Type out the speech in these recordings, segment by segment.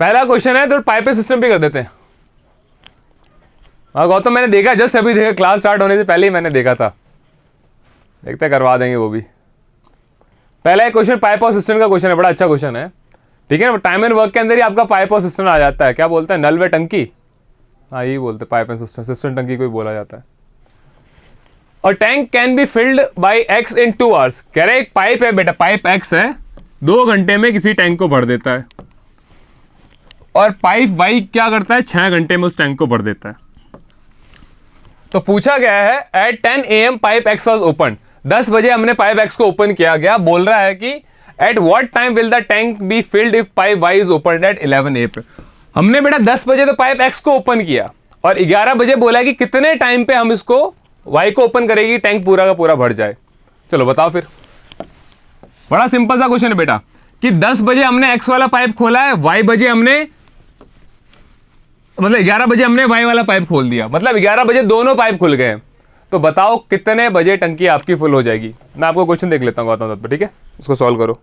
पहला क्वेश्चन है तो पाइपिंग सिस्टम पे कर देते हैं। हाँ गौतम, मैंने देखा, जस्ट अभी देखा, क्लास स्टार्ट होने से पहले ही मैंने देखा था। देखते करवा देंगे वो भी। पहला एक क्वेश्चन पाइप और सिस्टम का क्वेश्चन है, बड़ा अच्छा क्वेश्चन है, ठीक है ना। टाइम एंड वर्क के अंदर ही आपका पाइप और सिस्टम आ जाता है। क्या बोलते हैं, नल व टंकी, हाँ यही बोलते हैं, पाइप एंड सिस्टम, सिस्टम टंकी को ही बोला जाता है। और tank can be filled by x in 2 hours. कह रहे एक पाइप है बेटा, पाइप एक्स है, 2 घंटे में किसी टैंक को भर देता है। और पाइप वाई क्या करता है, 6 घंटे में उस टैंक को भर देता है। तो पूछा गया है at 10 AM pipe X was open. 10 बजे हमने पाइप एक्स को ओपन किया गया। बोल रहा है कि at what time will the tank be filled if pipe Y is open at 11 AM। हमने बेटा 10 बजे तो पाइप एक्स को ओपन किया और 11 बजे बोला कि कितने टाइम पे हम इसको वाई को ओपन करेगी, टैंक पूरा का पूरा भर जाए। चलो बताओ फिर। बड़ा सिंपल सा क्वेश्चन है बेटा कि 10 बजे हमने एक्स वाला पाइप खोला है, वाई बजे हमने, मतलब 11 बजे हमने वाई वाला पाइप खोल दिया, मतलब 11 बजे दोनों पाइप खुल गए। तो बताओ कितने बजे टंकी आपकी फुल हो जाएगी। मैं आपको क्वेश्चन देख लेता हूं गौतम दत्त, ठीक है, इसको सॉल्व करो।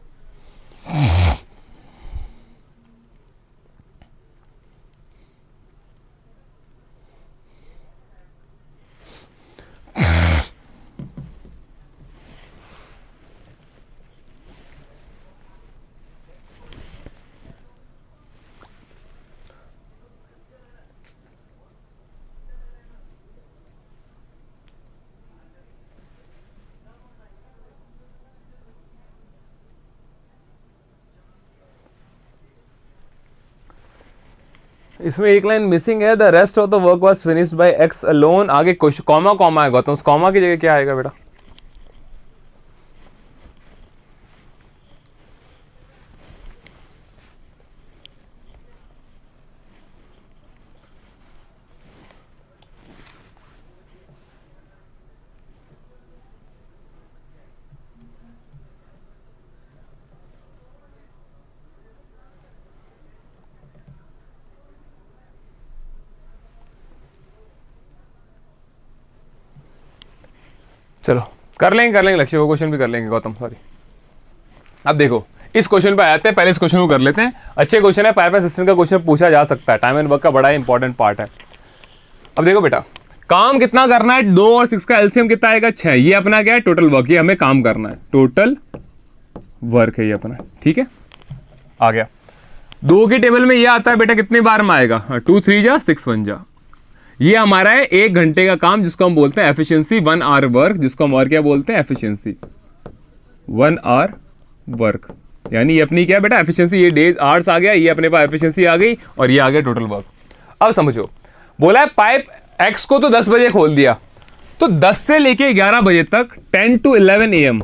इसमें एक लाइन मिसिंग है, the rest of the work was finished by X alone. आगे कॉमा कॉमा है गौतम, उस कॉमा की जगह क्या आएगा बेटा। चलो कर लेंगे लक्ष्य, वो क्वेश्चन भी कर लेंगे गौतम, सॉरी। अब देखो इस क्वेश्चन पे आते हैं, पहले इस क्वेश्चन को कर लेते हैं। अच्छे क्वेश्चन है, पाइप एंड सिस्टम का क्वेश्चन पूछा जा सकता है, टाइम एंड वर्क का बड़ा इंपॉर्टेंट पार्ट है। अब देखो बेटा, काम कितना करना है, 2 और 6 का एलसीएम कितना आएगा, 6। ये अपना क्या है, टोटल वर्क, ये हमें काम करना है, टोटल वर्क है ये अपना, ठीक है। आ गया 2 की टेबल में ये आता है बेटा, कितने बार में आएगा, 2 3 जा 6 1 जा। ये हमारा है 1 घंटे का काम, जिसको हम बोलते हैं एफिशिएंसी, 1 आवर वर्क, जिसको हम और क्या बोलते हैं, एफिशिएंसी, 1 आवर वर्क। यानी ये अपनी क्या है बेटा, एफिशिएंसी। ये डेज आवर्स आ गया, ये अपने पास एफिशिएंसी आ गई, और ये आ गया टोटल वर्क। अब समझो, बोला है पाइप एक्स को तो 10 बजे खोल दिया, तो 10 से लेके 11 बजे तक 10 to 11 AM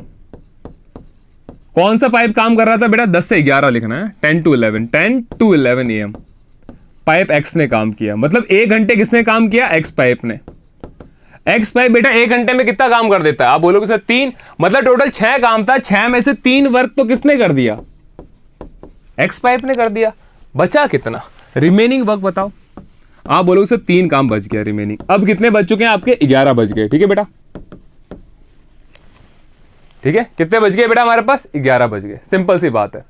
कौन सा पाइप काम कर रहा था बेटा, 10 से 11 लिखना है, 10 to 11 AM पाइप एक्स ने काम किया। मतलब 1 घंटे किसने काम किया, एक्स पाइप ने। एक्स पाइप बेटा 1 घंटे में कितना काम कर देता है, आप बोलोगे सर 3, मतलब टोटल 6 काम था, 6 में से 3 वर्क तो किसने कर दिया, एक्स पाइप ने कर दिया। बचा कितना, रिमेनिंग वर्क बताओ। आप बोलोगे सर 3 काम बच गया रिमेनिंग। अब कितने बच चुके हैं आपके, 11 बच गए, ठीक है बेटा, ठीक है। कितने बच गए बेटा हमारे पास, 11 बच गए, सिंपल सी बात है।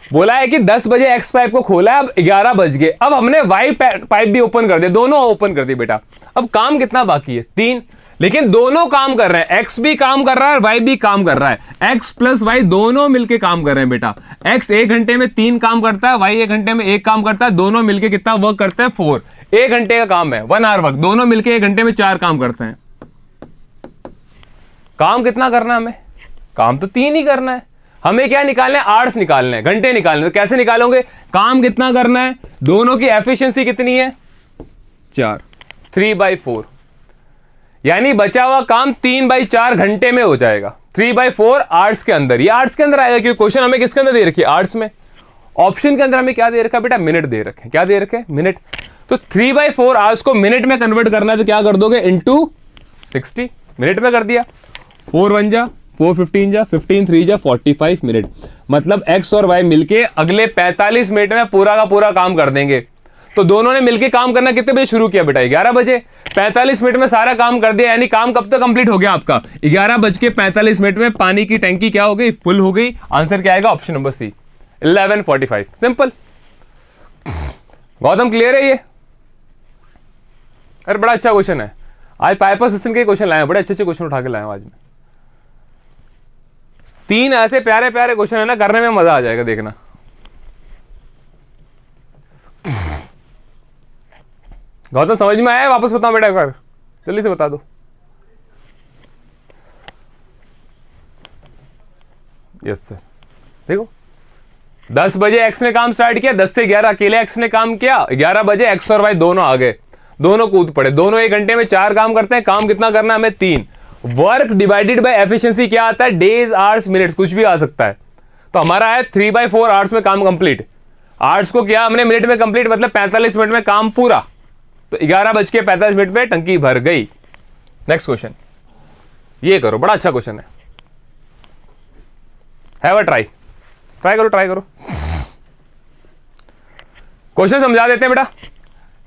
बोला है कि 10 बजे एक्स पाइप को खोला है, अब 11 बज गए, अब हमने वाई पाइप भी ओपन कर दिया, दोनों ओपन कर दिए बेटा। अब काम कितना बाकी है, 3, लेकिन दोनों काम कर रहे हैं, एक्स भी काम कर रहा है, वाई भी काम कर रहा है। एक्स प्लस वाई दोनों मिलके काम कर रहे हैं बेटा। एक्स 1 घंटे में 3 काम करता है, वाई 1 घंटे में 1 काम करता है, दोनों मिलके कितना वर्क करते हैं, 4। 1 घंटे का काम है, 1 आवर वर्क, दोनों मिलके 1 घंटे में 4 काम करते हैं। काम कितना करना है हमें, काम तो 3 ही करना है। हमें क्या निकालना है, आवर्स निकालना है, घंटे निकालने। तो कैसे निकालोगे, काम कितना करना है, दोनों की एफिशिएंसी कितनी है, 4, 3/4, यानी बचा हुआ काम 3/4 घंटे में हो जाएगा, 3/4 आवर्स के अंदर। ये आवर्स के अंदर आएगा, क्योंकि क्वेश्चन हमें किसके अंदर दे रखी है, आवर्स में। ऑप्शन के अंदर हमें क्या दे रखा है बेटा, मिनट दे रखे, क्या दे रखे, मिनट। तो 3/4 आवर्स को मिनट में कन्वर्ट करना है, तो क्या कर दोगे, इंटू 60, मिनट में कर दिया। 4 1 जा 4, 15 जा 15 3 जा 45 मिनट। मतलब एक्स और वाई मिलके अगले 45 मिनट में पूरा का पूरा काम कर देंगे। तो दोनों ने मिलके काम करना कितने बजे शुरू किया बेटा, 11 बजे। 45 मिनट में सारा काम कर दिया, यानी काम कब तक कंप्लीट हो गया आपका, 11:45 में पानी की टंकी क्या हो गई, फुल हो गई। आंसर क्या आएगा, option number C, 11:45। Simple. Gautam clear है ये? अरे बड़ा अच्छा क्वेश्चन है आज, पाइपर सिस्टम के क्वेश्चन लाए हैं, बड़े अच्छे अच्छे क्वेश्चन उठा के लाए हैं आज में। 3 ऐसे प्यारे प्यारे क्वेश्चन है ना, करने में मजा आ जाएगा, देखना। गौतम समझ में आया? वापस बताओ बेटा एक बार, जल्दी से बता दो। Yes sir. देखो 10 बजे एक्स ने काम स्टार्ट किया, 10 से 11 अकेले एक्स ने काम किया, 11 बजे एक्स और वाई दोनों आ गए, दोनों कूद पड़े, दोनों 1 घंटे में 4 काम करते हैं। काम कितना करना है हमें? 3। वर्क डिवाइडेड बाय एफिशिएंसी क्या आता है? डेज, आवर्स, मिनट्स, कुछ भी आ सकता है। तो हमारा है 3/4 आवर्स में काम कंप्लीट। आवर्स को किया हमने मिनट में कंप्लीट, मतलब 45 मिनट में काम पूरा। तो 11:45 में टंकी भर गई। नेक्स्ट क्वेश्चन ये करो, बड़ा अच्छा क्वेश्चन है, हैव अ ट्राई करो। क्वेश्चन समझा देते हैं बेटा।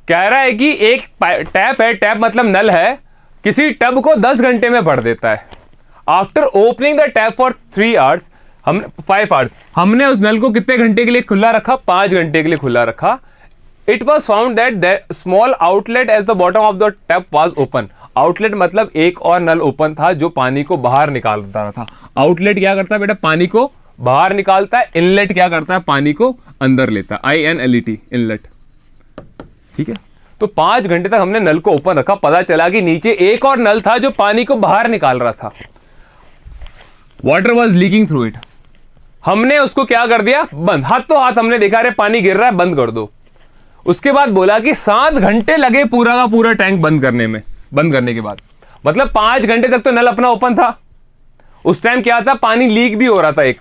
कह रहा है कि एक टैप है, टैप मतलब नल है, किसी टब को 10 घंटे में भर देता है। After opening the tap for 3 hours, हमने 5 आवर्स, हमने उस नल को कितने घंटे के लिए खुला रखा? 5 घंटे के लिए खुला रखा। It was found that the small outlet at the bottom of the tap was open. Outlet मतलब एक और नल ओपन था जो पानी को बाहर निकालता रहा था। आउटलेट क्या करता है बेटा? पानी को बाहर निकालता है। इनलेट क्या करता है? पानी को अंदर लेता है। INLET, inlet. ठीक है, तो 5 घंटे तक हमने नल को ओपन रखा। पता चला कि नीचे एक और नल था जो पानी को बाहर निकाल रहा था। Water was leaking through it. हमने उसको क्या कर दिया? बंद। हाथों हाथ हमने देखा रे पानी गिर रहा है, बंद कर दो। उसके बाद बोला कि 7 घंटे लगे पूरा का पूरा टैंक बंद करने में। बंद करने के बाद मतलब 5 घंटे तक तो नल अपना ओपन था। उस टाइम क्या था? पानी लीक भी हो रहा था। एक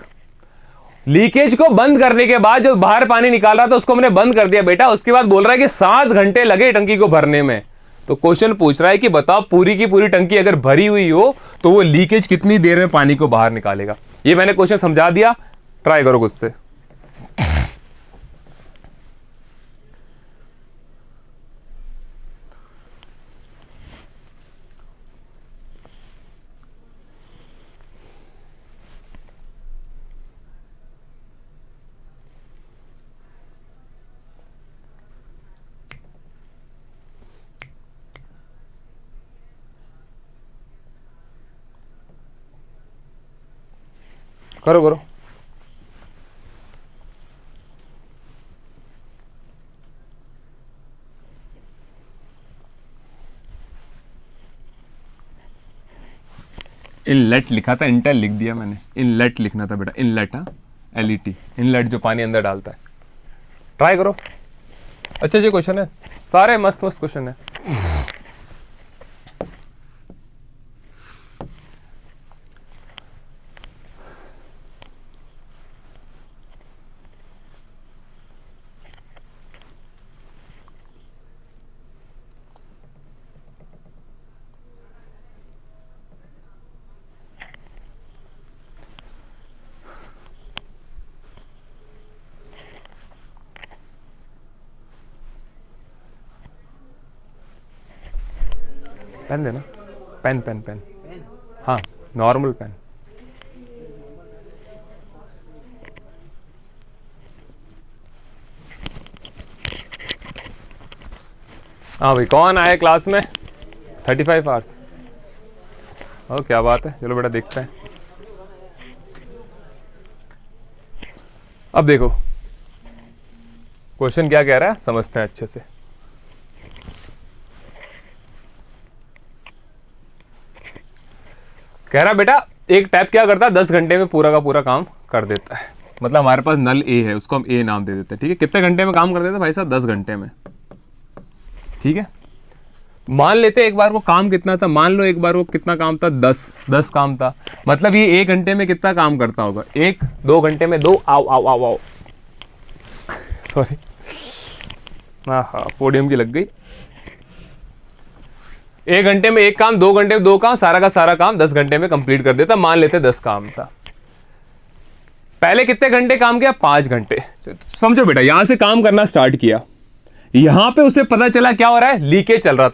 लीकेज को बंद करने के बाद जो बाहर पानी निकाल रहा था उसको हमने बंद कर दिया बेटा। उसके बाद बोल रहा है कि 7 घंटे लगे टंकी को भरने में। तो क्वेश्चन पूछ रहा है कि बताओ पूरी की पूरी टंकी अगर भरी हुई हो तो वो लीकेज कितनी देर में पानी को बाहर निकालेगा? ये मैंने क्वेश्चन समझा दिया, ट्राई करो खुद से। करो इनलेट लिखा था, इंटेल लिख दिया मैंने। इनलेट लिखना था बेटा, इनलेट। हाँ, LET, इनलेट जो पानी अंदर डालता है। ट्राई करो, अच्छे क्वेश्चन है, सारे मस्त क्वेश्चन है। पेन देना, पेन। हाँ, नॉर्मल पेन। हाँ भाई, कौन आए क्लास में? 35 आवर्स। ओ क्या बात है, चलो बेटा देखते हैं। अब देखो क्वेश्चन क्या कह रहा है, समझते हैं अच्छे से। कह रहा बेटा एक टैप क्या करता है? 10 घंटे में पूरा का पूरा काम कर देता है। मतलब हमारे पास नल A है, उसको हम A नाम दे देते हैं। ठीक है, कितने घंटे में काम कर देता है भाई साहब? 10 घंटे में। ठीक है, मान लेते एक बार को काम कितना था? मान लो एक बार को कितना काम था? 10 काम था। मतलब ये 1 घंटे में कितना काम करता होगा? 1, 2 घंटे में 2। आओ सॉरी, हाँ पोडियम की लग गई। 1 घंटे में 1 काम, 2 घंटे में 2 काम, सारा का सारा काम 10 घंटे में कंप्लीट कर देता। मान लेते 10 काम था। पहले कितने घंटे काम किया? 5 घंटे। समझो बेटा, यहां से काम करना स्टार्ट किया, यहां पे उसे पता चला क्या हो रहा है? लीकेज चल रहा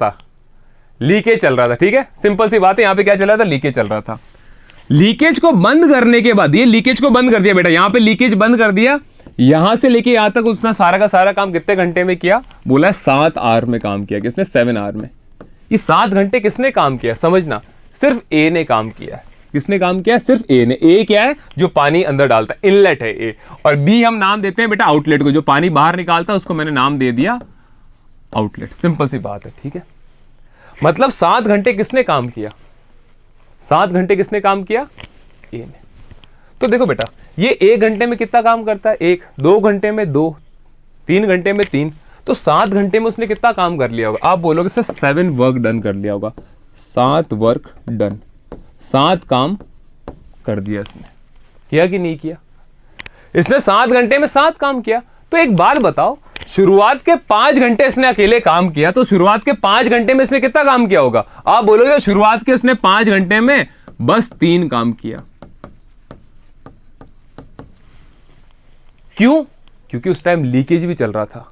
था। ठीक है, सिंपल सी बात है। यहां पे क्या चल रहा था? लीकेज चल रहा था। लीकेज को बंद करने के बाद, ये लीकेज को बंद कर दिया बेटा, यहां पे लीकेज बंद कर दिया। यहां से लेके यहां तक उसने सारा का सारा काम कितने घंटे में किया? बोला 7 आवर में काम किया। किसने? 7 आवर में। ये 7 घंटे किसने काम किया? समझना, सिर्फ ए ने काम किया है। किसने काम किया? सिर्फ ए ने। ए क्या है? जो पानी अंदर डालता है, इनलेट है ए। और बी हम नाम देते हैं बेटा आउटलेट को, जो पानी बाहर निकालता है उसको मैंने नाम दे दिया आउटलेट। सिंपल सी बात है, ठीक है। मतलब 7 घंटे किसने काम किया? 7 घंटे किसने काम किया? ए ने। तो देखो बेटा, ये 1 घंटे में कितना काम करता है? 1, 2 घंटे में 2, 3 घंटे में 3, तो 7 घंटे में उसने कितना काम कर लिया होगा? आप बोलोगे सर 7 वर्क डन कर लिया होगा। 7 वर्क डन, 7 काम कर दिया इसने। किया कि नहीं किया? इसने 7 घंटे में 7 काम किया। तो एक बात बताओ, शुरुआत के 5 घंटे इसने अकेले काम किया, तो शुरुआत के 5 घंटे में इसने कितना काम किया होगा? आप बोलोगे शुरुआत के इसने 5 घंटे में बस 3 काम किया। क्यों? क्योंकि उस टाइम लीकेज भी चल रहा था।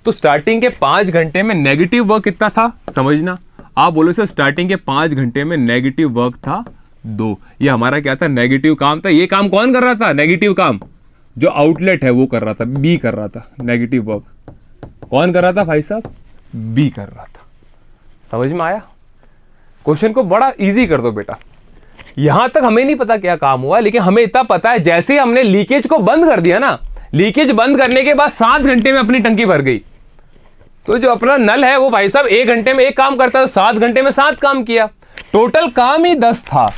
तो स्टार्टिंग के 5 घंटे में नेगेटिव वर्क कितना था? समझना, आप बोलो सर स्टार्टिंग के 5 घंटे में नेगेटिव वर्क था 2। ये हमारा क्या था? नेगेटिव काम था। ये काम कौन कर रहा था? नेगेटिव काम जो आउटलेट है वो कर रहा था, बी कर रहा था। नेगेटिव वर्क कौन कर रहा था भाई साहब? बी कर रहा था। समझ में आया? क्वेश्चन को बड़ा इजी कर दो बेटा। यहां तक हमें नहीं पता क्या काम हुआ, लेकिन हमें इतना पता है जैसे हमने लीकेज को बंद कर दिया ना, लीकेज बंद करने के बाद 7 घंटे में अपनी टंकी भर गई। तो जो अपना नल है वो भाई साहब 1 घंटे में 1 काम करता है, 7 घंटे में 7 काम किया। टोटल काम ही 10 था।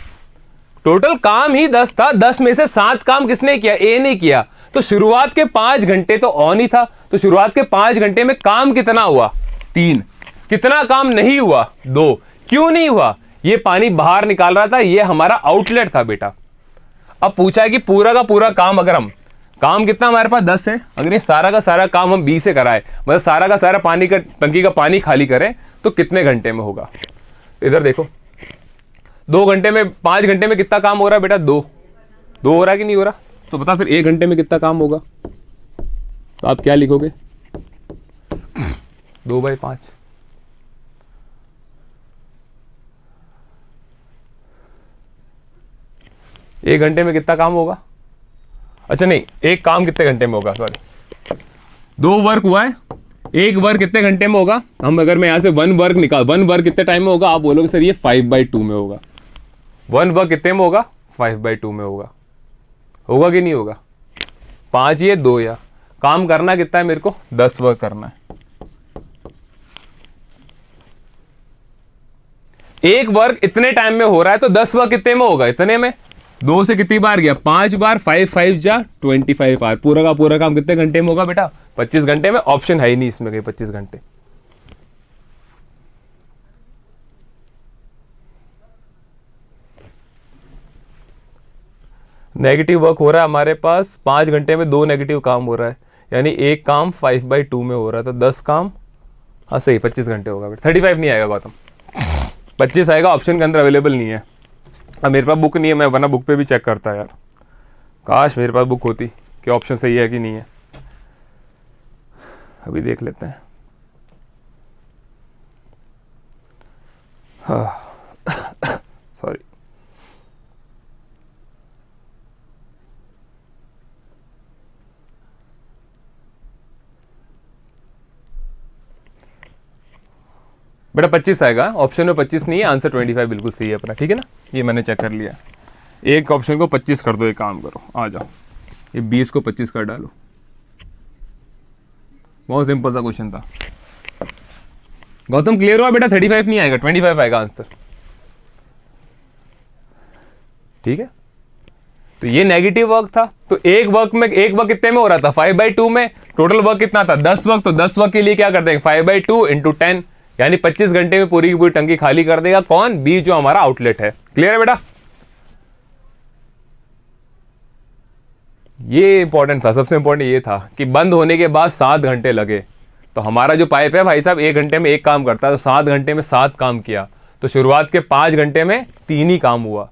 टोटल काम ही 10 था। 10 में से 7 काम किसने किया? ए ने किया। तो शुरुआत के 5 घंटे तो ऑन ही था। तो शुरुआत के 5 घंटे में काम कितना हुआ? 3। कितना काम नहीं हुआ? 2। क्यों नहीं हुआ? ये पानी बाहर निकाल रहा था, ये हमारा आउटलेट था बेटा। अब पूछा है कि पूरा का पूरा काम, अगर हम काम कितना हमारे पास 10 है, अगर ये सारा का सारा काम हम 20 से कराए, मतलब सारा का सारा पानी का टंकी का पानी खाली करें, तो कितने घंटे में होगा? इधर देखो, 2 घंटे में, 5 घंटे में कितना काम हो रहा है बेटा? 2 हो रहा है कि नहीं हो रहा? तो बता फिर 1 घंटे में कितना काम होगा? तो आप क्या लिखोगे? 2/5। एक घंटे में कितना काम होगा? अच्छा नहीं, एक काम कितने घंटे में होगा? सॉरी, 2 वर्क हुआ है, 1 वर्क कितने घंटे में होगा? हम अगर मैं यहां से 1 वर्क निकाल, 1 वर्क कितने टाइम में होगा? आप बोलोगे सर ये 5/2 में होगा। 1 वर्क कितने में होगा? 5/2 में होगा। होगा कि नहीं होगा? 5 ये 2 या काम करना कितना है मेरे को? 10 वर्क करना है। 1 वर्क इतने टाइम में हो रहा है, तो 10 वर्क कितने में होगा? इतने में। 2 से कितनी बार गया? 5 बार। 5 5 जा 25 आवर। पूरा का पूरा काम कितने घंटे में होगा बेटा? 25 घंटे में। ऑप्शन है ही नहीं इसमें कहीं 25 घंटे। नेगेटिव वर्क हो रहा है हमारे पास 5 घंटे में, 2 नेगेटिव काम हो रहा है, यानी एक काम 5/2 में हो रहा है, तो 10 काम, हाँ सही 25 घंटे होगा बेटा। 35 नहीं आएगा गौतम, 25 आएगा, ऑप्शन के अंदर अवेलेबल नहीं है। अब मेरे पास बुक नहीं है, मैं वरना बुक पे भी चेक करता यार। काश मेरे पास बुक होती कि ऑप्शन सही है कि नहीं है। अभी देख लेते हैं। हाँ सॉरी, बेटा 25 आएगा, ऑप्शन में 25 नहीं है, आंसर 25 बिल्कुल सही है अपना, ठीक है ना। ये मैंने चेक कर लिया। एक ऑप्शन को 25 कर दो, एक काम करो, आ जाओ, ये 20 को 25 कर डालो। बहुत सिंपल सा क्वेश्चन था। गौतम क्लियर हुआ बेटा? 35 नहीं आएगा, 25 आएगा आंसर, ठीक है। तो ये नेगेटिव वर्क था। तो एक वर्क कितने में हो रहा था? 5/2 में। टोटल वर्क कितना था? 10 वर्क। तो 10 वर्क के लिए क्या कर देंगे? 5/2 × 10, यानी 25 घंटे में पूरी की पूरी टंकी खाली कर देगा। कौन? बी, जो हमारा आउटलेट है। क्लियर है बेटा? ये इंपॉर्टेंट था, सबसे इंपॉर्टेंट ये था कि बंद होने के बाद 7 घंटे लगे। तो हमारा जो पाइप है भाई साहब 1 घंटे में 1 काम करता है, तो 7 घंटे में 7 काम किया। तो शुरुआत के 5 घंटे में 3 ही काम हुआ।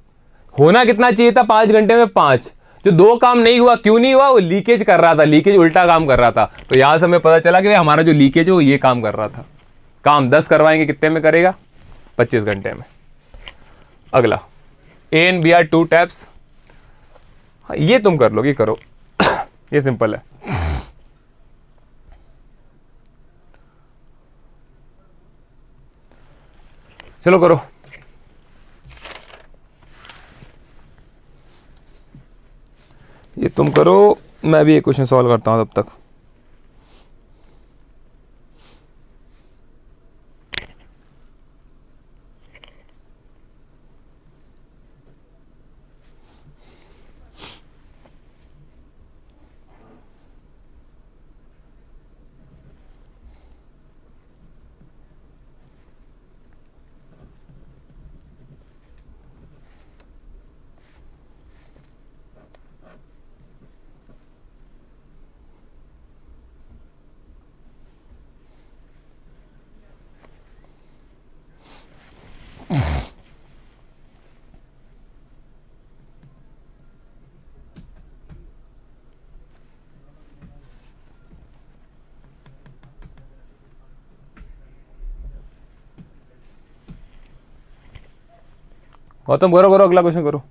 होना कितना चाहिए था? 5 घंटे में 5। जो 2 काम नहीं हुआ, क्यों नहीं हुआ? वो लीकेज कर रहा था, लीकेज उल्टा काम कर रहा था। तो यहां से हमें पता चला कि हमारा जो लीकेज है वो ये काम कर रहा था। काम 10 करवाएंगे, कितने में करेगा? 25 घंटे में। अगला, A and B are 2 taps. ये तुम कर लो, ये करो ये सिंपल है। चलो करो। ये तुम करो, मैं भी एक क्वेश्चन सॉल्व करता हूँ तब तक। गौतम करो करो, अगला क्वेश्चन करो।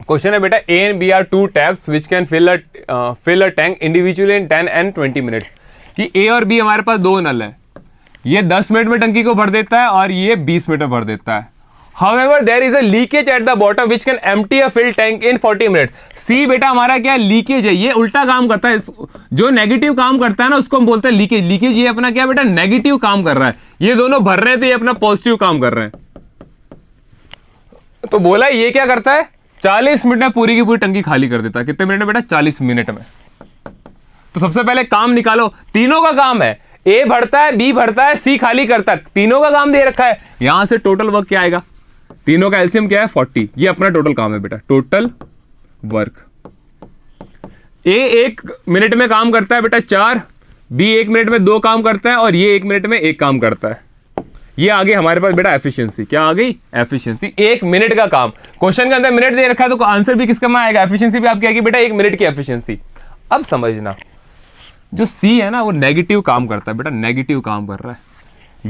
क्वेश्चन है बेटा, A and B are two taps which can fill a tank individually in 10 and 20 minutes. कि ए और बी हमारे पास दो नल है, ये 10 मिनट में टंकी को भर देता है और ये 20 मिनट में भर देता है। However, there is a leakage at the bottom which can empty a filled tank in 40 minutes। सी बेटा हमारा क्या है, लीकेज है। ये उल्टा काम करता है, जो नेगेटिव काम करता है ना उसको हम बोलते हैं लीकेज। लीकेज ये अपना क्या बेटा, नेगेटिव काम कर रहा है। ये दोनों भर रहे थे, ये अपना पॉजिटिव काम कर रहे हैं। तो बोला ये क्या करता है, 40 मिनट में पूरी की पूरी टंकी खाली कर देता है। कितने मिनट में बेटा, 40 मिनट में। तो सबसे पहले काम निकालो, तीनों का काम है, ए भरता है, बी भरता है, सी खाली करता है, तीनों का काम दे रखा है। यहां से टोटल वर्क क्या आएगा, तीनों का एलसीएम क्या है 40। ये अपना टोटल काम है बेटा, टोटल वर्क। ए 1 मिनट में काम करता है बेटा 4, बी 1 मिनट में 2 काम करता है और ये 1 मिनट में 1 काम करता है। ये आगे हमारे पास बेटा एफिशिएंसी। क्या आ गई, एफिशिएंसी। 1 मिनट का काम, क्वेश्चन के अंदर मिनट दे रखा है तो आंसर भी किसका में आएगा, एफिशिएंसी भी आपकी आएगी बेटा, 1 मिनट की एफिशिएंसी। अब समझना, जो सी है ना वो नेगेटिव काम करता है बेटा, नेगेटिव काम कर रहा है।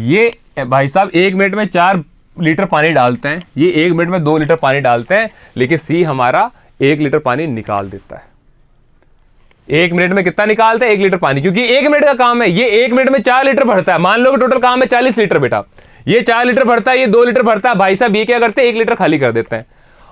ये भाई साहब 1 मिनट में 4 लीटर पानी डालते हैं, ये 1 मिनट में 2 लीटर पानी डालते हैं, लेकिन सी हमारा 1 लीटर पानी निकाल देता है। 1 मिनट में कितना निकालते हैं, 1 लीटर पानी, क्योंकि 1 मिनट का काम है। ये 1 मिनट में 4 लीटर भरता है। मान लो कि टोटल काम है 40 लीटर बेटा, ये 4 लीटर भरता है, ये 2 लीटर भरता है। भाई साहब ये क्या करते हैं, 1 लीटर खाली कर देते हैं।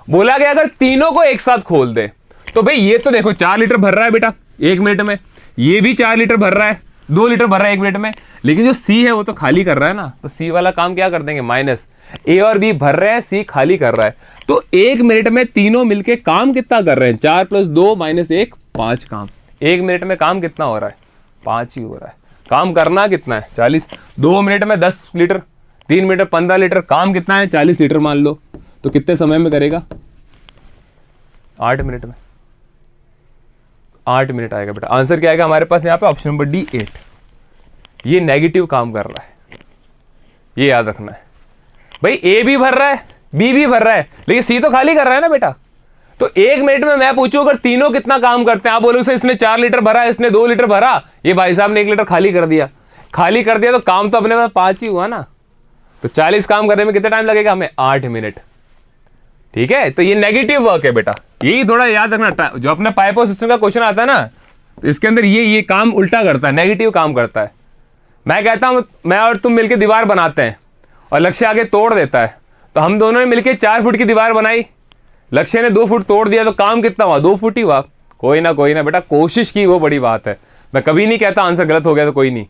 बोला गया अगर तीनों को एक साथ खोल दे तो भाई ये तो देखो 4 लीटर भर रहा है बेटा 1 मिनट में, ये भी 4 लीटर भर रहा है, 2 लीटर भर रहा है 1 मिनट में, लेकिन जो सी है वो तो खाली कर रहा है ना। तो सी वाला काम क्या कर देंगे, माइनस। ए और बी भर रहे हैं, सी खाली कर रहा है। तो 1 मिनट में तीनों मिलके काम कितना कर रहे हैं, 4 + 2 - 1 5 काम। 1 मिनट में काम कितना हो रहा है, 5 ही हो रहा है। काम करना कितना है, 40। 2 मिनट में 10 लीटर, 3 मिनट 15 लीटर, काम कितना है 40 लीटर मान लो। तो कितने समय में करेगा, 8 मिनट में। 8 मिनट आएगा बेटा। आंसर क्या आएगा हमारे पास यहाँ पे, ऑप्शन नंबर डी 8। ये नेगेटिव काम कर रहा है, ये याद रखना है भाई। ए भी भर रहा है, बी भी भर रहा है, लेकिन सी तो खाली कर रहा है ना बेटा। तो 1 मिनट में मैं पूछूं अगर तीनों कितना काम करते हैं, आप बोलो इसने 4 लीटर भरा, इसने 2 लीटर भरा, ये भाई साहब ने 1 लीटर खाली कर दिया। खाली कर दिया तो काम तो अपने पास 5 ही हुआ ना। तो 40 काम करने में कितना टाइम लगेगा हमें, 8 मिनट। ठीक है, तो ये नेगेटिव वर्क है बेटा, यही थोड़ा याद रखना। जो अपना पाइप और सिस्टम का क्वेश्चन आता है ना, तो इसके अंदर ये काम उल्टा करता है, नेगेटिव काम करता है। मैं कहता हूं मैं और तुम मिलकर दीवार बनाते हैं और लक्ष्य आगे तोड़ देता है, तो हम दोनों ने मिलकर 4 फुट की दीवार बनाई, लक्ष्य ने 2 फुट तोड़ दिया, तो काम कितना हुआ, 2 फुट ही हुआ। कोई ना बेटा, कोशिश की वो बड़ी बात है। मैं कभी नहीं कहता आंसर गलत हो गया तो कोई नहीं,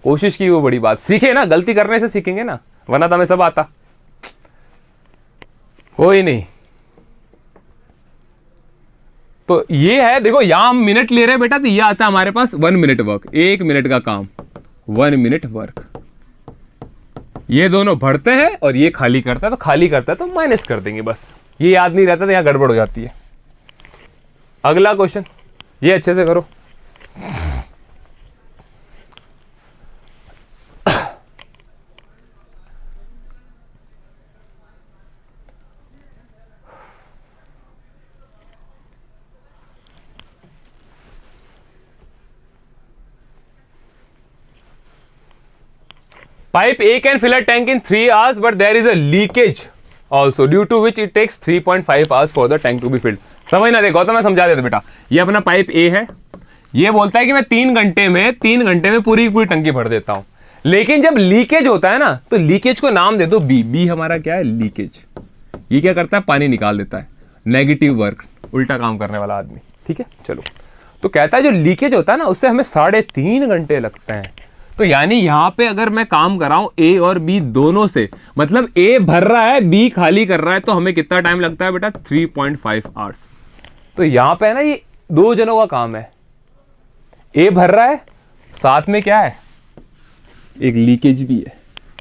कोशिश की वो बड़ी बात। सीखे ना, गलती करने से सीखेंगे ना, वरना तो हमें सब आता। कोई नहीं, तो ये है, देखो यहां हम मिनट ले रहे हैं बेटा, तो ये आता है हमारे पास 1 मिनट वर्क, 1 मिनट का काम, 1 मिनट वर्क। ये दोनों भरते हैं और ये खाली करता है, तो खाली करता है तो माइनस कर देंगे बस। ये याद नहीं रहता तो यहां गड़बड़ हो जाती है। अगला क्वेश्चन, ये अच्छे से करो। Pipe A can fill a tank in 3 hours, but there is a leakage also, due to which it takes 3.5 hours for the tank to be filled. समझना, देखो गौतम मैं समझा देता बेटा। ये अपना पाइप A है, ये बोलता है कि मैं 3 घंटे में पूरी पूरी टंकी भर देता हूं। लेकिन जब लीकेज होता है ना, तो लीकेज को नाम दे दो बी। बी हमारा क्या है? लीकेज। ये क्या करता है? पानी निकाल देता है। नेगेटिव वर्क, उल्टा काम करने वाला आदमी। ठीक है, चलो। तो कहता है जो लीकेज होता है ना, उससे हमें 3.5 घंटे लगते हैं। तो यानी यहां पे अगर मैं काम कर रहा हूं ए और बी दोनों से, मतलब ए भर रहा है, बी खाली कर रहा है, तो हमें कितना टाइम लगता है बेटा? 3.5 आवर्स। तो यहां पे है ना, ये 2 जनों का काम है। ए भर रहा है, साथ में क्या है? एक लीकेज भी है।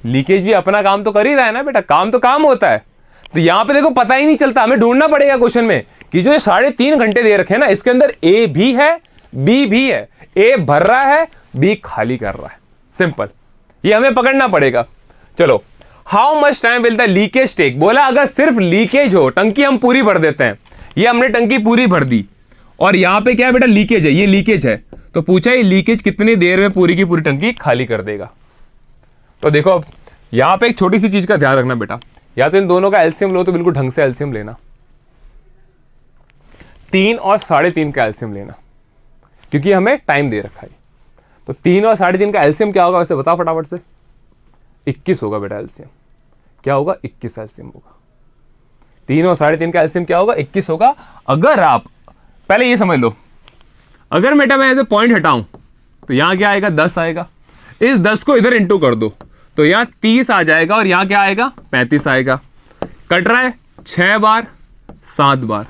लीकेज भी अपना काम तो कर ही रहा है ना बेटा, काम तो काम होता है। तो यहां पे देखो पता ही नहीं चलता, हमें ढूंढना पड़ेगा क्वेश्चन में कि जो 3.5 घंटे दे रखे हैं ना, इसके अंदर ए भी है, बी भी है। ए भर रहा है, बी खाली कर रहा है। सिंपल, ये हमें पकड़ना पड़ेगा। चलो, how much time will the leakage take? बोला अगर सिर्फ लीकेज हो, टंकी हम पूरी भर देते हैं। ये हमने टंकी पूरी भर दी और यहां पे क्या है बेटा? लीकेज है, ये लीकेज है। तो पूछा ये लीकेज कितनी देर में पूरी की पूरी टंकी खाली कर देगा? तो देखो अब यहां पे एक छोटी सी चीज का ध्यान रखना बेटा, या तो इन दोनों का एलसीएम लो, तो बिल्कुल ढंग से एलसीएम लेना। 3 और 3.5 का एलसीएम लेना, क्योंकि हमें टाइम दे रखा है। तो 3 और 3.5 का एलसीएम क्या होगा वैसे बताओ फटाफट से? 21 होगा बेटा एलसीएम। क्या होगा? 21 एलसीएम होगा। 3 और 3.5 का एलसीएम क्या होगा? 21 होगा। अगर आप पहले ये समझ लो, अगर बेटा मैं ऐसे पॉइंट हटाऊं तो यहां क्या आएगा? 10 आएगा। इस 10 को इधर इंटू कर दो तो यहां 30 आ जाएगा और यहां क्या आएगा? 35 आएगा। कट रहा है 6 बार, 7 बार।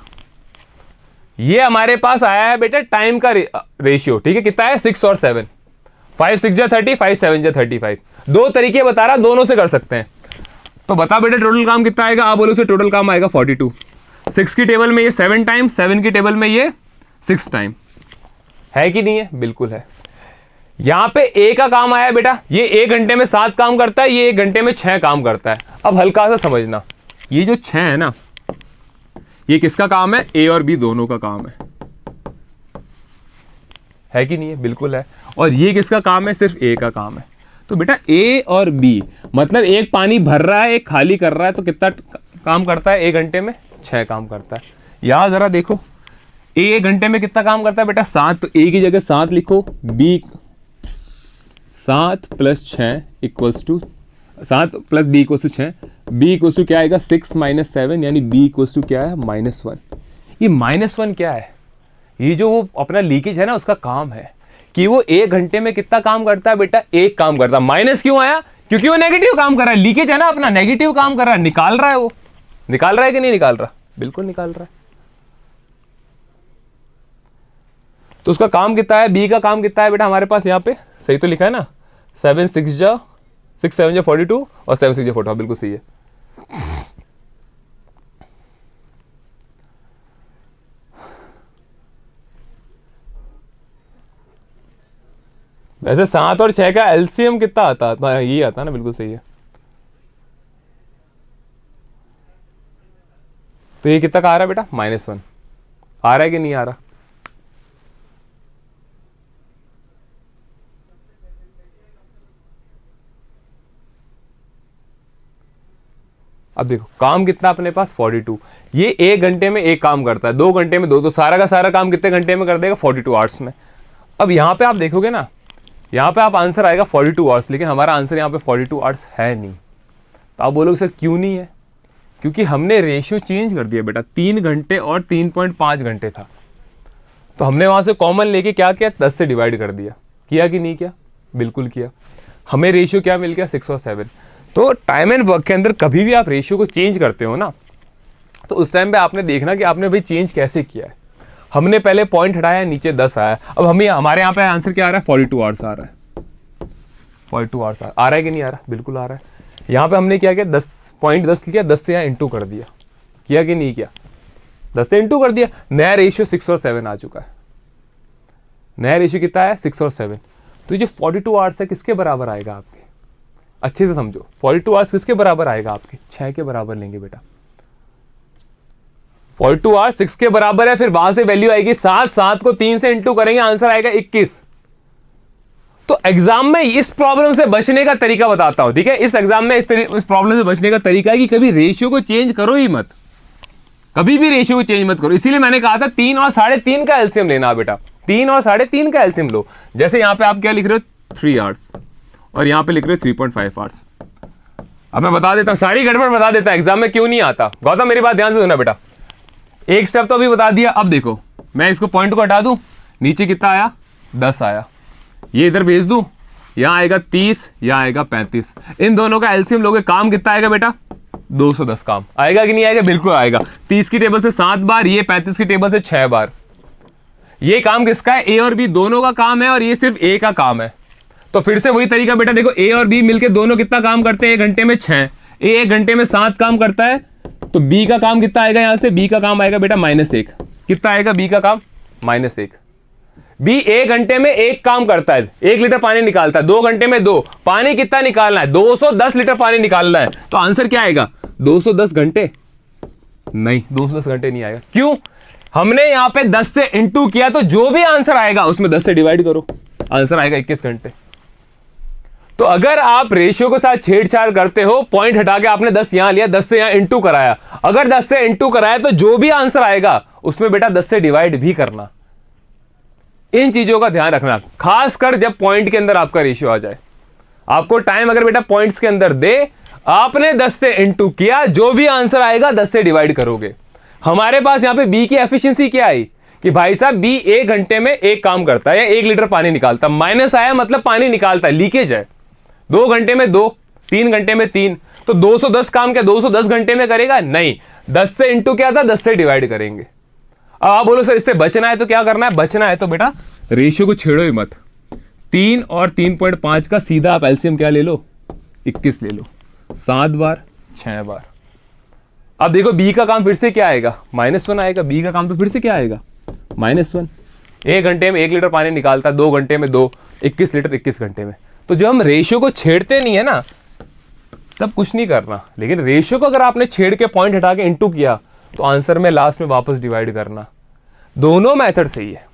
ये हमारे पास आया है बेटा टाइम का रेशियो। ठीक है, कितना है? 6 और 7। 5 6 जा 30, 5 7 जा 35। 2 तरीके बता रहा, दोनों से कर सकते हैं। तो बता बेटा टोटल काम कितना आएगा? आप बोलो से टोटल काम आएगा 42। 6 की टेबल में ये 7 टाइम, 7 की टेबल में ये 6 टाइम। है कि नहीं है? बिल्कुल है। यहां पे ए का काम आया बेटा, ये 1 घंटे में 7 काम करता है, ये 1 घंटे में 6 काम करता है। अब हल्का सा समझना, ये जो 6 है ना, ये किसका काम है? ए और बी दोनों का काम है कि नहीं है? बिल्कुल है। और ये किसका काम है? सिर्फ ए का काम है। तो बेटा ए और बी, मतलब एक पानी भर रहा है, एक खाली कर रहा है, तो कितना काम करता है? 1 घंटे में 6 काम करता है। यहां जरा देखो, ए 1 घंटे में कितना काम करता है बेटा? 7। तो ए की जगह 7 लिखो, B 7 + 6 equals to 7 + B equals to 6। B equals to क्या आएगा? 6 - 7, यानी बी इक्वल्स टू क्या है? -1। ये -1 क्या है? ये जो वो अपना लीकेज है ना, उसका काम है कि वो 1 घंटे में कितना काम करता है बेटा? 1 काम करता है। माइनस क्यों आया? क्योंकि वो नेगेटिव काम कर रहा है। लीकेज है ना अपना, नेगेटिव काम कर रहा है, निकाल रहा है। वो निकाल रहा है कि नहीं निकाल रहा? बिल्कुल निकाल रहा है। तो उसका काम कितना है? बी का काम कितना है बेटा हमारे पास? यहाँ पे सही तो लिखा है ना, 7 6 जा 6 7 जा 42 और 7 6 जा 40। बिल्कुल सही है। वैसे 7 और 6 का एलसीएम कितना आता है? यही आता है ना, बिल्कुल सही है। तो ये कितना का आ रहा है बेटा? -1 आ रहा है कि नहीं आ रहा? अब देखो काम कितना अपने पास? 42। ये 1 घंटे में 1 काम करता है, 2 घंटे में 2, तो सारा का सारा काम कितने घंटे में कर देगा? 42 आवर्स में। अब यहां पे आप देखोगे ना, यहां पे आप आंसर आएगा 42 आवर्स, लेकिन हमारा आंसर यहां पे 42 आवर्स है नहीं। तो आप बोलोगे सर क्यों नहीं है? क्योंकि हमने रेशियो चेंज कर दिया बेटा। 3 घंटे और 3.5 घंटे था, तो हमने वहां से कॉमन लेके क्या किया? 10 से डिवाइड कर दिया। किया कि नहीं किया? बिल्कुल किया। हमें रेशियो क्या मिल गया? 6 और 7। तो टाइम एंड वर्क के अंदर कभी भी आप रेशियो को चेंज करते हो ना, तो उस टाइम पे आपने देखना कि आपने भाई चेंज कैसे किया है। हमने पहले पॉइंट हटाया, नीचे 10 आया। अब हमें हमारे यहाँ पे आंसर क्या आ रहा है, 42 आवर्स आ रहा है। 42 आवर्स आ रहा है कि नहीं आ रहा, बिल्कुल आ रहा है। यहाँ पे हमने क्या किया, 10.10 किया, 10 से यहाँ इंटू कर दिया, किया कि नहीं किया, 10 से इंटू कर दिया। नया रेशियो 6 और 7 आ चुका है। नया रेशियो कितना है, 6 और 7। तो जो 42 आवर्स है किसके बराबर आएगा आपके, अच्छे से समझो, 42 आवर्स किसके बराबर आएगा आपके, 6 के बराबर लेंगे बेटा। 42 आवर्स 6 के बराबर है, फिर वहां से वैल्यू आएगी 7, 7 को 3 से इंटू करेंगे, आंसर आएगा 21। तो एग्जाम में इस प्रॉब्लम से बचने का तरीका बताता हूं, ठीक है। इस एग्जाम में इस प्रॉब्लम से बचने का तरीका है कि कभी रेशियो को चेंज करो ही मत, कभी भी रेशियो को चेंज मत करो। इसीलिए मैंने कहा था 3 और 3.5 का एलसीएम लेना बेटा, 3 और 3.5 का एलसीएम लो। जैसे यहां पे आप क्या लिख रहे हो, 3 आवर्स, और यहां पे लिख रहे हो 3.5 आवर्स। अब मैं बता देता हूं, सारी गड़बड़ बता देता हूं, एग्जाम में क्यों नहीं आता। गौतम मेरी बात ध्यान से सुना बेटा, एक स्टेप तो अभी बता दिया। अब देखो, मैं इसको पॉइंट को हटा दूं, नीचे कितना आया, 10 आया, ये इधर भेज दूं, यहां आएगा 30, यहां आएगा 35। इन दोनों का एलसीएम लोगे, काम कितना आएगा बेटा, 210 काम आएगा कि नहीं आएगा, बिल्कुल आएगा। 30 की टेबल से 7 बार, ये 35 की टेबल से 6 बार। ये काम किसका है, ए और बी दोनों का काम है, और ये सिर्फ ए का काम है। तो फिर से वही तरीका बेटा, देखो ए और बी मिलके दोनों कितना काम करते हैं, 1 घंटे में 6, ए 1 घंटे में 7 काम करता है। तो बी का काम कितना आएगा, यहां से बी का काम आएगा बेटा -1। कितना आएगा बी का काम, -1। बी 1 घंटे में 1 काम करता है, 1 लीटर पानी निकालता है, 2 घंटे में 2। पानी कितना निकालना है, 210 लीटर पानी निकालना है। तो आंसर क्या आएगा, 210 घंटे नहीं, 210 घंटे नहीं आएगा। क्यों, हमने यहां पे 10 से इंटू किया, तो जो भी आंसर आएगा उसमें 10 से डिवाइड करो, आंसर आएगा 21 घंटे। तो अगर आप रेशियो के साथ छेड़छाड़ करते हो, पॉइंट हटा के आपने 10 यहां लिया, 10 से यहां इंटू कराया, अगर 10 से इंटू कराया तो जो भी आंसर आएगा उसमें बेटा 10 से डिवाइड भी करना। इन चीजों का ध्यान रखना, खासकर जब पॉइंट के अंदर आपका रेशियो आ जाए। आपको टाइम अगर बेटा पॉइंट्स के अंदर दे, आपने 10 से इंटू किया, जो भी आंसर आएगा 10 से डिवाइड करोगे। हमारे पास यहां पे बी की एफिशिएंसी क्या आई कि भाई साहब बी 1 घंटे में 1 काम करता है, या 1 लीटर पानी निकालता, माइनस आया मतलब पानी निकालता है, लीकेज है। 2 घंटे में 2, 3 घंटे में 3, तो 210 काम क्या 210 घंटे में करेगा, नहीं, 10 से इंटू क्या था, 10 से डिवाइड करेंगे। अब आप बोलो सर इससे बचना है तो क्या करना है, बचना है तो बेटा रेशियो को छेड़ो ही मत। 3 और 3.5 का सीधा आप एलसीएम क्या ले लो, 21 ले लो, 7 बार 6 बार। अब देखो बी का काम फिर से क्या आएगा, -1 आएगा। बी का काम तो फिर से क्या आएगा, -1। 1 घंटे में 1 लीटर पानी निकालता है, 2 घंटे में 2, 21 लीटर 21 घंटे में। तो जब हम रेशियो को छेड़ते नहीं है ना, तब कुछ नहीं करना, लेकिन रेशियो को अगर आपने छेड़ के पॉइंट हटा के इंटू किया, तो आंसर में लास्ट में वापस डिवाइड करना। दोनों मेथड सही है,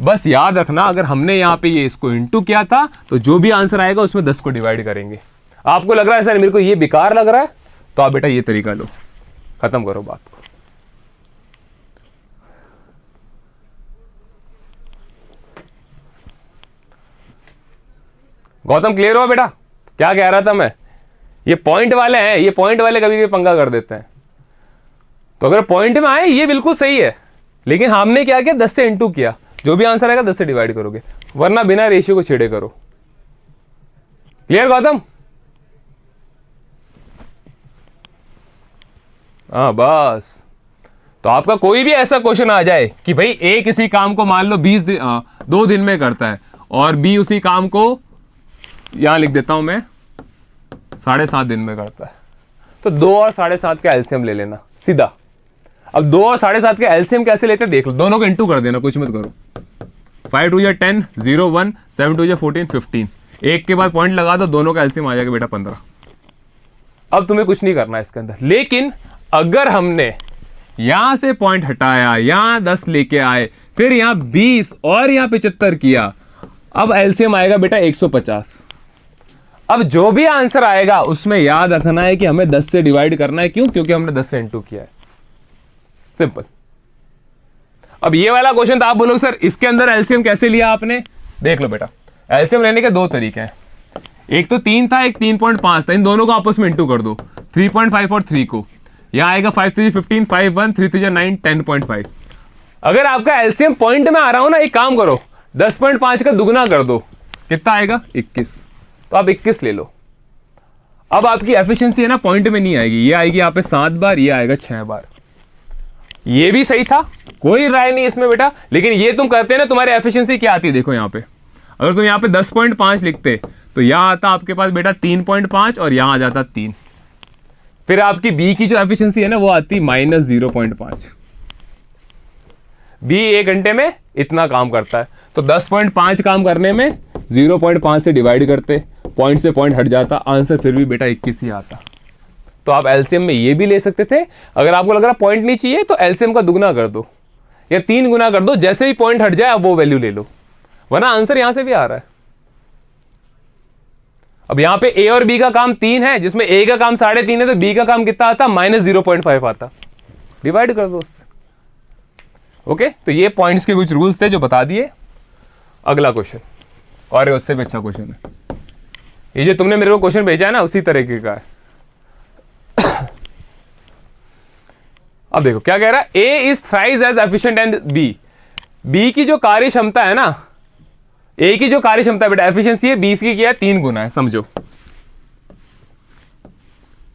बस याद रखना, अगर हमने यहां पे ये इसको इंटू किया था, तो जो भी आंसर आएगा उसमें 10 को डिवाइड करेंगे। आपको लग रहा है सर मेरे को ये बेकार लग रहा है, तो आप बेटा ये तरीका लो, खत्म करो बात को। गौतम क्लियर हो बेटा, क्या कह रहा था मैं, ये पॉइंट वाले हैं, ये पॉइंट वाले कभी भी पंगा कर देते हैं। तो अगर पॉइंट में आए ये बिल्कुल सही है, लेकिन हमने क्या किया, 10 से इंटू किया, जो भी आंसर आएगा 10 से डिवाइड करोगे, वरना बिना रेशियो को छेड़े करो। क्लियर गौतम, हाँ बस। तो आपका कोई भी ऐसा क्वेश्चन आ जाए कि भाई ए किसी काम को मान लो 2 दिन में करता है, और बी उसी काम को यहां लिख देता हूं मैं 7.5 दिन में करता है, तो 2 और 7.5 का एलसीएम ले लेना सीधा। अब 2 और 7.5 का एलसीएम कैसे लेते हैं देख लो, दोनों को इंटू कर देना, कुछ मत करो। 5 2 या 10, 0 1, 7 2 या 14, 15, एक के बाद पॉइंट लगा दो, दोनों का एलसीएम आ जाएगा बेटा 15। अब तुम्हें कुछ नहीं करना है इसके अंदर। लेकिन अगर हमने यहां से पॉइंट हटाया, यहां 10 लेके आए, फिर यहां 20 और यहां 75 किया, अब एलसीएम आएगा बेटा 150। अब जो भी आंसर आएगा उसमें याद रखना है कि हमें 10 से डिवाइड करना है। क्यों, क्योंकि हमने 10 से इंटू किया है, सिंपल। अब ये वाला क्वेश्चन तो आप बोलोगे सर इसके अंदर एलसीएम कैसे लिया आपने, देख लो बेटा, एलसीएम लेने के 2 तरीके हैं। एक तो 3 था, एक 3.5 था, इन दोनों को आपस में इंटू कर दो, 3.5 और 3 को, यहां आएगा 5 3 15, 5 1, 3 3 9, 10.5। अगर आपका एलसीएम पॉइंट में आ रहा हो ना, एक काम करो, 10.5 का दुगना कर दो, कितना आएगा 21, तो आप 21 ले लो। अब आपकी एफिशिएंसी है ना पॉइंट में नहीं आएगी, ये आएगी यहाँ पे 7 बार, ये आएगा 6 बार। ये भी सही था, कोई राय नहीं इसमें बेटा, लेकिन ये तुम करते ना, तुम्हारी एफिशिएंसी क्या आती है देखो यहाँ पे, अगर तुम यहाँ पे 10.5 लिखते तो यहाँ आता आपके पास बेटा 3.5 और यहाँ आ जाता 3, फिर आपकी बी की जो एफिशिएंसी है ना वो आती -0.5। बी 1 घंटे में इतना काम करता है, तो 10.5 काम करने में 0.5 से डिवाइड करते, पॉइंट से पॉइंट हट जाता, आंसर फिर भी बेटा 21 ही आता। तो आप एलसीएम में ये भी ले सकते थे, अगर आपको लग रहा पॉइंट नहीं चाहिए तो एलसीएम का दुगना कर दो या 3 गुना कर दो, जैसे ही पॉइंट हट जाए आप वो वैल्यू ले लो, वरना आंसर यहां से भी आ रहा है। अब यहां पे ए और बी का काम 3 है, जिसमें ए का काम 3.5 है, तो बी का काम कितना आता, -0.5 आता, डिवाइड कर दो उससे। ओके, तो ये पॉइंट्स के कुछ रूल्स थे जो बता दिए। अगला क्वेश्चन, और उससे भी अच्छा क्वेश्चन है, ये जो तुमने मेरे को क्वेश्चन भेजा है ना उसी तरीके का है। अब देखो क्या कह रहा है, A is thrice as efficient and B, B की जो कार्य क्षमता है ना, ए की जो कार्य क्षमता है बेटा एफिशिएंसी है, बी की क्या है 3 गुना है। समझो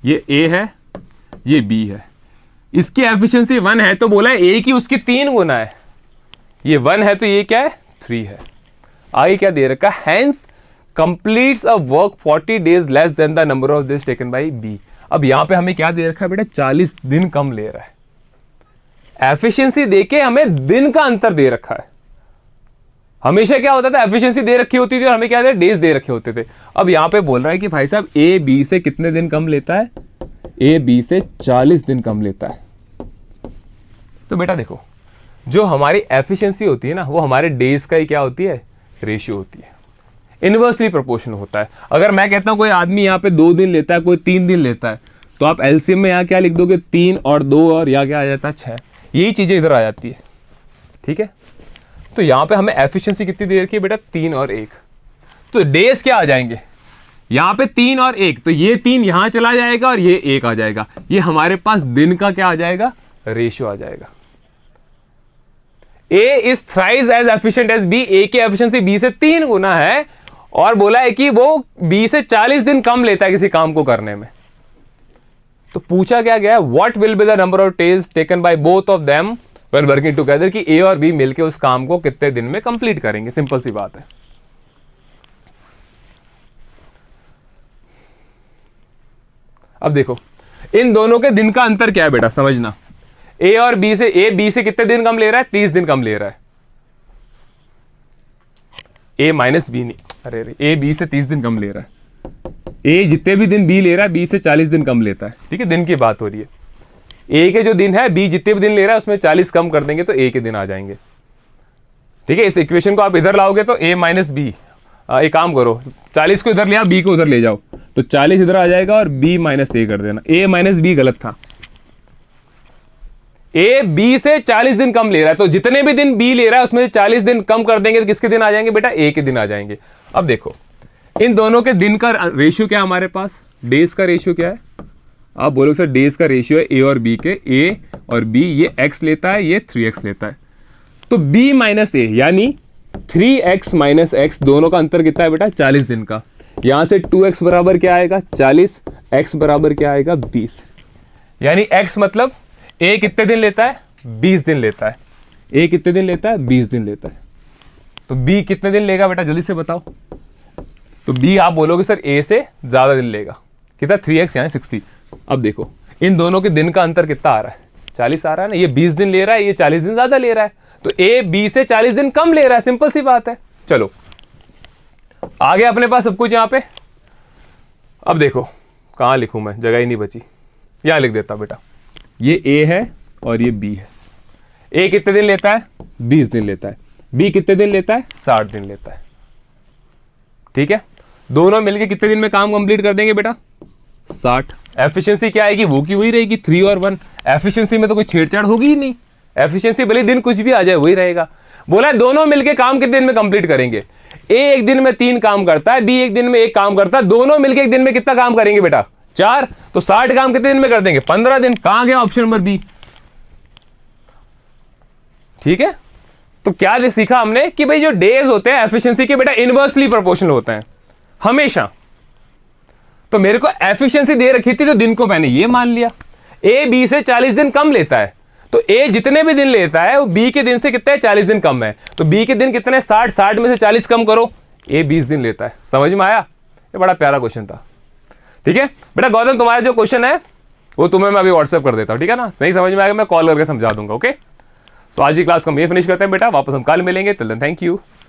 ये ए है, ये बी है, इसकी एफिशिएंसी 1 है, तो बोला है ए की उसकी 3 गुना है, ये 1 है तो ये क्या है 3 है। आगे क्या दे रखा है, Hans completes a work 40 days less than the number of days taken by B. अब यहां पे हमें क्या दे रखा है बेटा, 40 दिन कम ले रहा है, एफिशिएंसी देके हमें दिन का अंतर दे रखा है। हमेशा क्या होता था, एफिशिएंसी दे रखी होती थी और हमें क्या दे, डेज दे रखे होते थे। अब यहां पे बोल रहा है कि भाई साहब ए बी से कितने दिन कम लेता है, ए बी से 40 दिन कम लेता है। तो बेटा देखो, जो हमारी एफिशिएंसी होती है ना वो हमारे डेज का ही क्या होती है, रेशियो होती है, इनवर्सली प्रोपोर्शनल होता है। अगर मैं कहता हूं कोई आदमी यहाँ पे 2 दिन लेता है, कोई 3 दिन लेता है, तो आप एलसीएम में यहाँ क्या लिख दोगे, 3 और 2 और यहाँ क्या आ जाता है 6, यही चीजें इधर आ जाती है। ठीक है, तो यहां पे हमें एफिशिएंसी कितनी दे रखी है बेटा, 3 और 1, तो डेज क्या आ जाएंगे, यहां पे 3 और 1, तो ये 3 यहां चला जाएगा और ये 1 आ जाएगा, ये हमारे पास दिन का क्या आ जाएगा, रेशियो आ जाएगा। A is thrice as efficient as B, A की एफिशिएंसी बी से 3 गुना है, और बोला है कि वो बी से 40 दिन कम लेता है किसी काम को करने में। तो पूछा क्या गया है, what will be the number of days taken by both of them when working together, कि ए और बी मिलकर उस काम को कितने दिन में कंप्लीट करेंगे। सिंपल सी बात है। अब देखो इन दोनों के दिन का अंतर क्या है बेटा, समझना, ए और बी से, ए बी से कितने दिन कम ले रहा है, 30 दिन कम ले रहा है, ए माइनस बी नहीं, अरे ए बी से 30 दिन कम ले रहा है, ए जितने भी दिन बी ले रहा है बी से 40 दिन कम लेता है। ठीक है, दिन की बात हो रही है, ए के जो दिन है बी जितने भी दिन ले रहा है उसमें 40 कम कर देंगे तो ए के दिन आ जाएंगे। ठीक है, इस इक्वेशन को आप इधर लाओगे तो ए माइनस बी, एक काम करो 40 को इधर ले आओ, बी को उधर ले जाओ, तो 40 इधर आ जाएगा और बी माइनस ए कर देना, ए माइनस बी गलत था, ए बी से 40 दिन कम ले रहा है, तो जितने भी दिन बी ले रहा है उसमें 40 दिन कम कर देंगे तो किसके दिन आ जाएंगे बेटा, ए के दिन आ जाएंगे। अब देखो इन दोनों के दिन का रेशियो क्या है हमारे पास, डेज का रेशियो क्या है, आप बोलोगे सर डेज का रेशियो है ए और बी के, ए और बी ये x लेता है, ये 3x लेता है, तो b माइनस ए यानी 3x माइनस x, दोनों का अंतर कितना है बेटा, 40 दिन का। यहां से 2x बराबर क्या आएगा 40, x बराबर क्या आएगा 20, यानी x मतलब a कितने दिन लेता है, 20 दिन लेता है, a कितने दिन लेता है, 20 दिन लेता है, तो b कितने दिन लेगा बेटा जल्दी से बताओ। तो b आप बोलोगे सर a से ज्यादा दिन लेगा, कितना 3x यानी 60। अब देखो इन दोनों के दिन का अंतर कितना आ रहा है, 40 आ रहा है ना, ये 20 दिन ले रहा है, ये 40 दिन ज्यादा ले रहा है, तो a b से 40 दिन कम ले रहा है, सिंपल सी बात है। चलो आगे अपने पास सब कुछ यहां पे। अब देखो कहां लिखूं मैं, जगह ही नहीं बची, यहां लिख देता बेटा, ये a है और ये b है। a कितने दिन लेता है, 20 दिन लेता है, b कितने दिन लेता है, 60 दिन लेता है। ठीक है, दोनों मिलके कितने दिन में काम कंप्लीट कर देंगे बेटा, 60। एफिशिएंसी क्या आएगी, वो की वही रहेगी, 3 और 1। एफिशिएंसी में तो कोई छेड़छाड़ होगी ही नहीं, एफिशिएंसी भले दिन कुछ भी आ जाए वही रहेगा। बोला है दोनों मिलके काम कितने दिन में कंप्लीट करेंगे, ए एक दिन में 3 काम करता है, बी एक दिन में 1 काम करता है, दोनों मिलके एक दिन में कितना काम करेंगे बेटा, 4, तो 60 काम कितने दिन में कर देंगे, 15 दिन। कहां गया ऑप्शन नंबर बी। ठीक है, तो क्या सीखा हमने कि भाई जो डेज होते हैं एफिशिएंसी के बेटा इनवर्सली प्रोपोर्शनल होते हैं हमेशा। तो मेरे को एफिशिएंसी दे रखी थी तो दिन को मैंने ये मान लिया, ए बी से 40 दिन कम लेता है, तो ए जितने भी दिन लेता है वो बी के दिन से कितने 40 दिन कम है, तो बी के दिन कितने 60, 60 में से 40 कम करो, ए 20 दिन लेता है। समझ में आया? ये बड़ा प्यारा क्वेश्चन था। ठीक है बेटा गौतम, तुम्हारा जो क्वेश्चन है वो तुम्हें मैं अभी व्हाट्सएप कर देता हूँ, ठीक है ना? नहीं समझ में आएगा मैं कॉल करके समझा दूंगा। ओके, सो आज की क्लास को हम ये फिनिश करते हैं बेटा, वापस हम कल मिलेंगे। Till then thank you.